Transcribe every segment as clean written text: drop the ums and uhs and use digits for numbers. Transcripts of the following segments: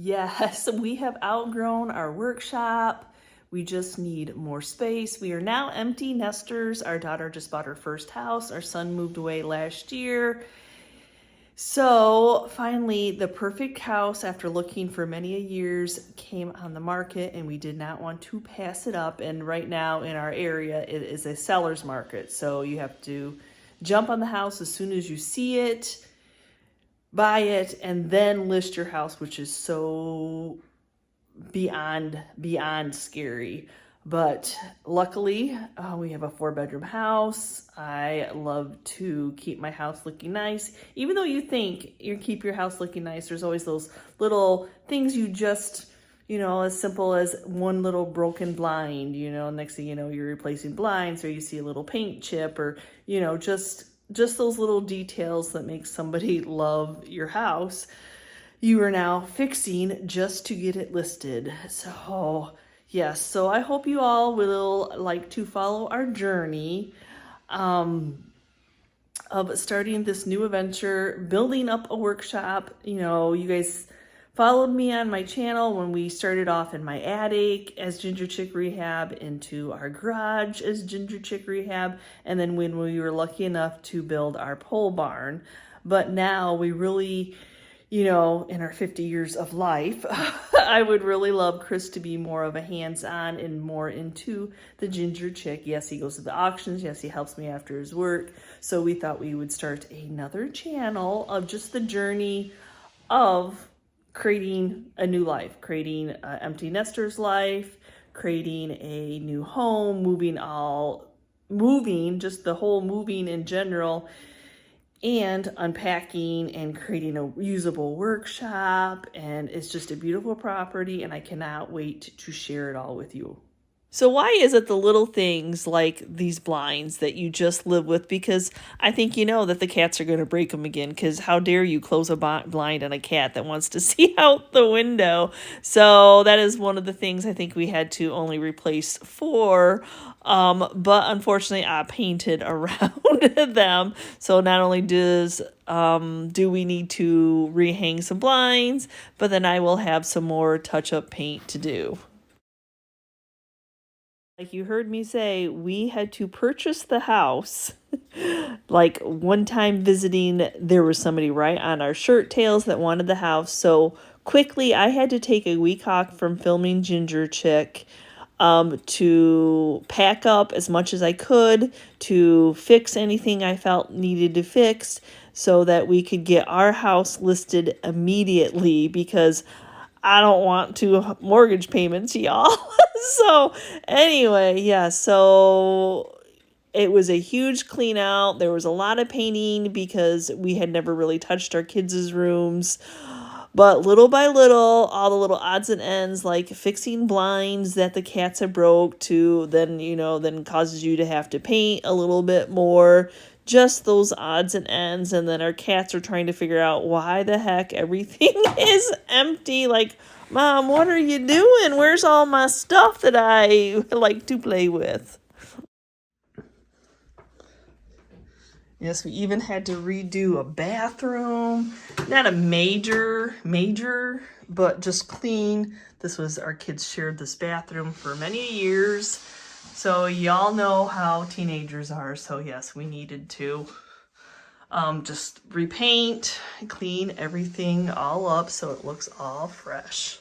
Yes, we have outgrown our workshop. We just need more space. We are now empty nesters. Our daughter just bought her first house. Our son moved away last year. So finally, the perfect house, after looking for many years, came on the market, and we did not want to pass it up. And right now in our area, it is a seller's market. So you have to jump on the house as soon as you see it, buy it, and then list your house, which is so beyond scary. But luckily, we have a 4-bedroom house. I love to keep my house looking nice. Even though you think you keep your house looking nice, there's always those little things you just, as simple as one little broken blind, next thing you know, you're replacing blinds, or you see a little paint chip, or, just those little details that make somebody love your house. You are now fixing just to get it listed. So yes, so I hope you all will like to follow our journey of starting this new adventure, building up a workshop. You guys followed me on my channel when we started off in my attic as Ginger Chick Rehab, into our garage as Ginger Chick Rehab, and then when we were lucky enough to build our pole barn. But now we really, in our 50 years of life, I would really love Chris to be more of a hands-on and more into the Ginger Chick. Yes, he goes to the auctions. Yes, he helps me after his work. So we thought we would start another channel of just the journey of creating a new life, creating an empty nester's life, creating a new home, moving, just the whole moving in general, and unpacking and creating a usable workshop. And it's just a beautiful property, and I cannot wait to share it all with you. So why is it the little things like these blinds that you just live with? Because I think you know that the cats are going to break them again, because how dare you close a blind on a cat that wants to see out the window? So that is one of the things I think we had to only replace 4. But unfortunately I painted around them. So not only do we need to rehang some blinds, but then I will have some more touch-up paint to do. Like you heard me say, we had to purchase the house. Like one time visiting, there was somebody right on our shirt tails that wanted the house. So quickly, I had to take a week off from filming Ginger Chick to pack up as much as I could, to fix anything I felt needed to fix, so that we could get our house listed immediately, because I don't want to mortgage payments, y'all. So anyway, yeah, so it was a huge clean out. There was a lot of painting because we had never really touched our kids' rooms. But little by little, all the little odds and ends, like fixing blinds that the cats have broke, to then causes you to have to paint a little bit more. Just those odds and ends. And then our cats are trying to figure out why the heck everything is empty. Like, Mom, what are you doing? Where's all my stuff that I like to play with? Yes, we even had to redo a bathroom. Not a major, but just clean. Our kids shared this bathroom for many years. So y'all know how teenagers are. So yes, we needed to just repaint, clean everything all up so it looks all fresh.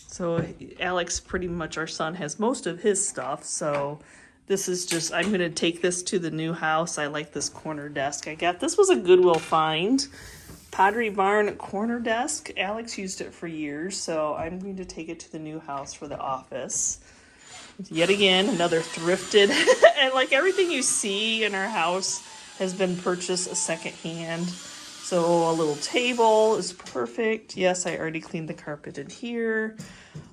So Alex, pretty much our son, has most of his stuff. So this is just, I'm going to take this to the new house. I like this corner desk I got. This was a Goodwill find. Pottery Barn corner desk. Alex used it for years, so I'm going to take it to the new house for the office. Yet again, another thrifted. And like everything you see in our house has been purchased secondhand. So a little table is perfect. Yes, I already cleaned the carpet in here.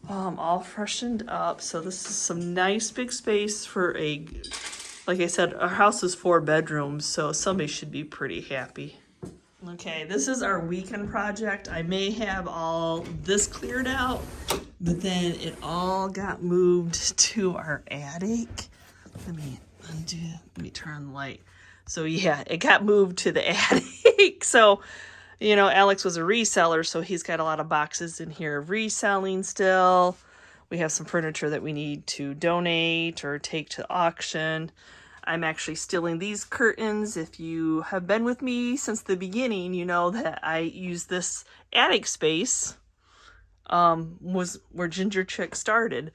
All freshened up. So this is some nice big space for like I said, our house is 4 bedrooms, so somebody should be pretty happy. Okay, this is our weekend project. I may have all this cleared out, but then it all got moved to our attic. Let me turn on the light. So yeah, it got moved to the attic. So, you know, Alex was a reseller, so he's got a lot of boxes in here of reselling still. We have some furniture that we need to donate or take to auction. I'm actually stealing these curtains. If you have been with me since the beginning, you know that I use this attic space was where Ginger Chick started.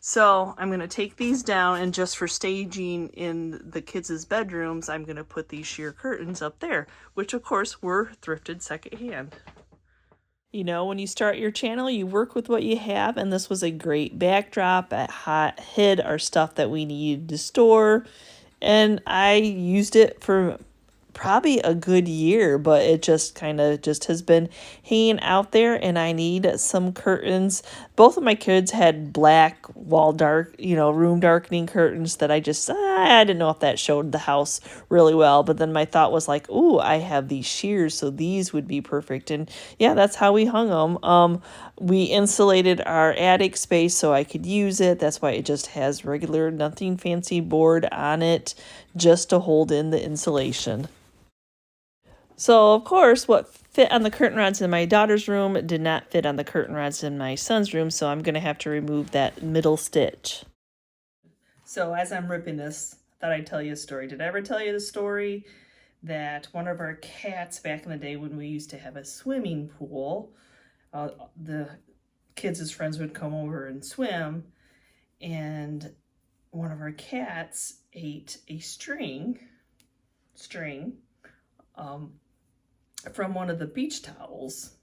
So I'm going to take these down, and just for staging in the kids' bedrooms, I'm going to put these sheer curtains up there, which of course were thrifted secondhand. You know, when you start your channel, you work with what you have, and this was a great backdrop. It hid our stuff that we needed to store, and I used it for probably a good year, but it just kind of just has been hanging out there, and I need some curtains. Both of my kids had black room darkening curtains that I didn't know if that showed the house really well, but then my thought was like, ooh, I have these shears, so these would be perfect. And yeah, that's how we hung them. We insulated our attic space so I could use it. That's why it just has regular, nothing fancy board on it, just to hold in the insulation. So, of course, what fit on the curtain rods in my daughter's room did not fit on the curtain rods in my son's room, so I'm going to have to remove that middle stitch. So, as I'm ripping this, I thought I'd tell you a story. Did I ever tell you the story that one of our cats back in the day when we used to have a swimming pool, the kids' friends would come over and swim, and one of our cats ate a string, from one of the beach towels.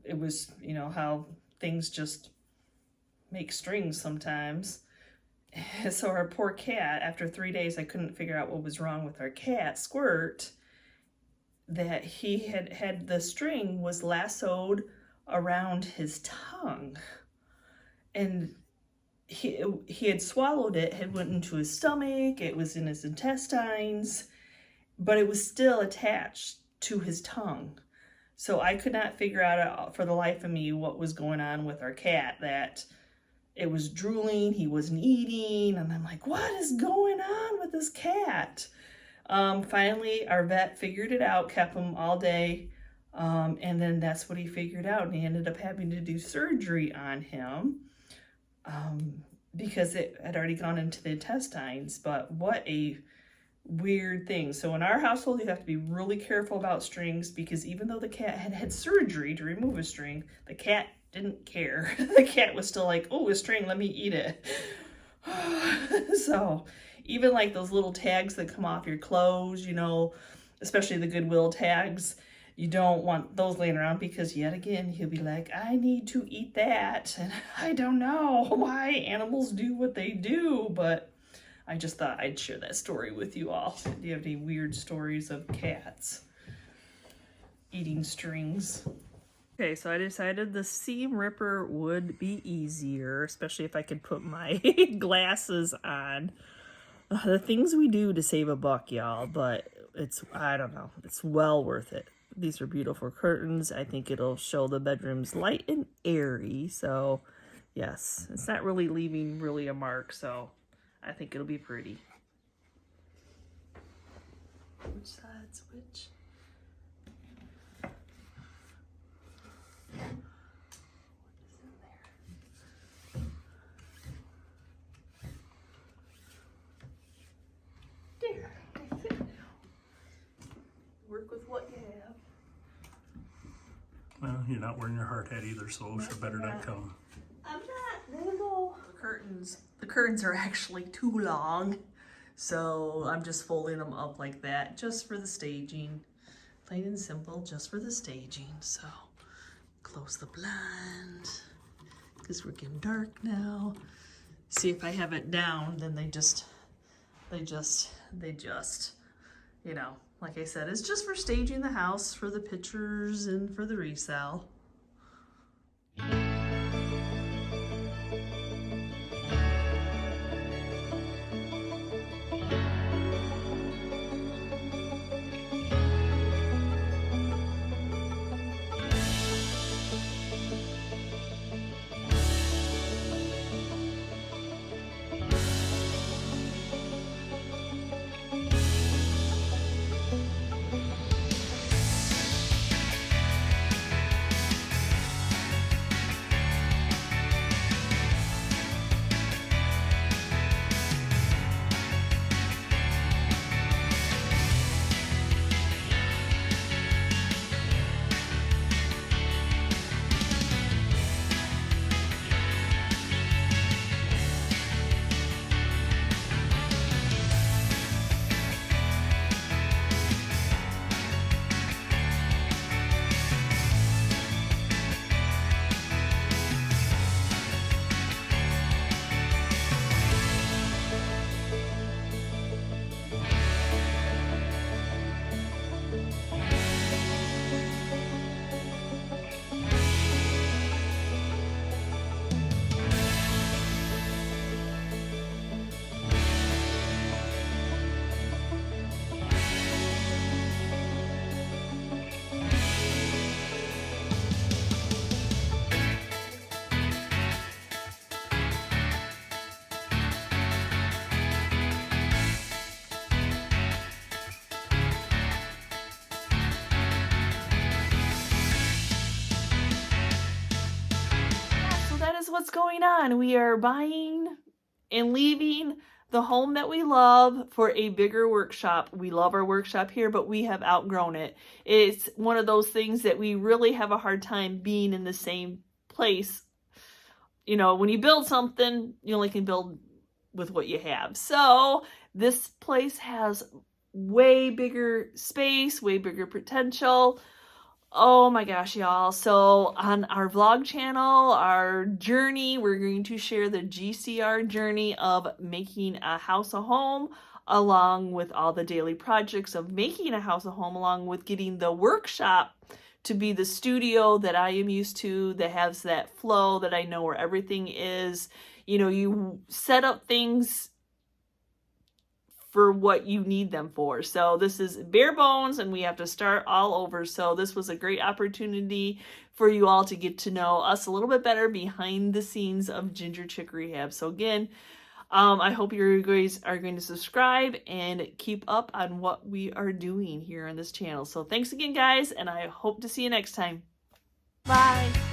It was, you know, how things just make strings sometimes. So our poor cat, after 3 days, I couldn't figure out what was wrong with our cat, Squirt, that he had the string was lassoed around his tongue. And he had swallowed it, had went into his stomach, it was in his intestines, but it was still attached to his tongue. So I could not figure out for the life of me what was going on with our cat, that it was drooling, he wasn't eating, and I'm like, what is going on with this cat? Finally, our vet figured it out, kept him all day, and then that's what he figured out, and he ended up having to do surgery on him because it had already gone into the intestines. But what a weird thing. So in our household, you have to be really careful about strings, because even though the cat had surgery to remove a string, the cat didn't care. The cat was still like, oh, a string, let me eat it. So even like those little tags that come off your clothes, you know, especially the Goodwill tags, you don't want those laying around, because yet again, he'll be like, I need to eat that. And I don't know why animals do what they do, but I just thought I'd share that story with you all. Do you have any weird stories of cats eating strings? Okay, so I decided the seam ripper would be easier, especially if I could put my glasses on. The things we do to save a buck, y'all, but I don't know, it's well worth it. These are beautiful curtains. I think it'll show the bedrooms light and airy, so yes, it's not really leaving a mark, so I think it'll be pretty. Which side's which? There, they fit now. Work with what you have. Well, you're not wearing your hard hat either, so OSHA better not come. I'm not. There we go. The curtains are actually too long, so I'm just folding them up like that, just for the staging. Plain and simple, just for the staging. So close the blind, because we're getting dark now. See, if I have it down, then they just, you know, like I said, it's just for staging the house, for the pictures and for the resale. what's going on. We are buying and leaving the home that we love for a bigger workshop. We love our workshop here, but we have outgrown it. It's one of those things that we really have a hard time being in the same place. You know, when you build something, you only can build with what you have. So this place has way bigger space, way bigger potential. Oh my gosh, y'all. So on our vlog channel, our journey, we're going to share the GCR journey of making a house a home, along with all the daily projects of making a house a home, along with getting the workshop to be the studio that I am used to, that has that flow, that I know where everything is. You know, you set up things for what you need them for. So this is bare bones and we have to start all over. So this was a great opportunity for you all to get to know us a little bit better behind the scenes of Ginger Chick Rehab. So again, I hope you guys are going to subscribe and keep up on what we are doing here on this channel. So thanks again, guys, and I hope to see you next time. Bye.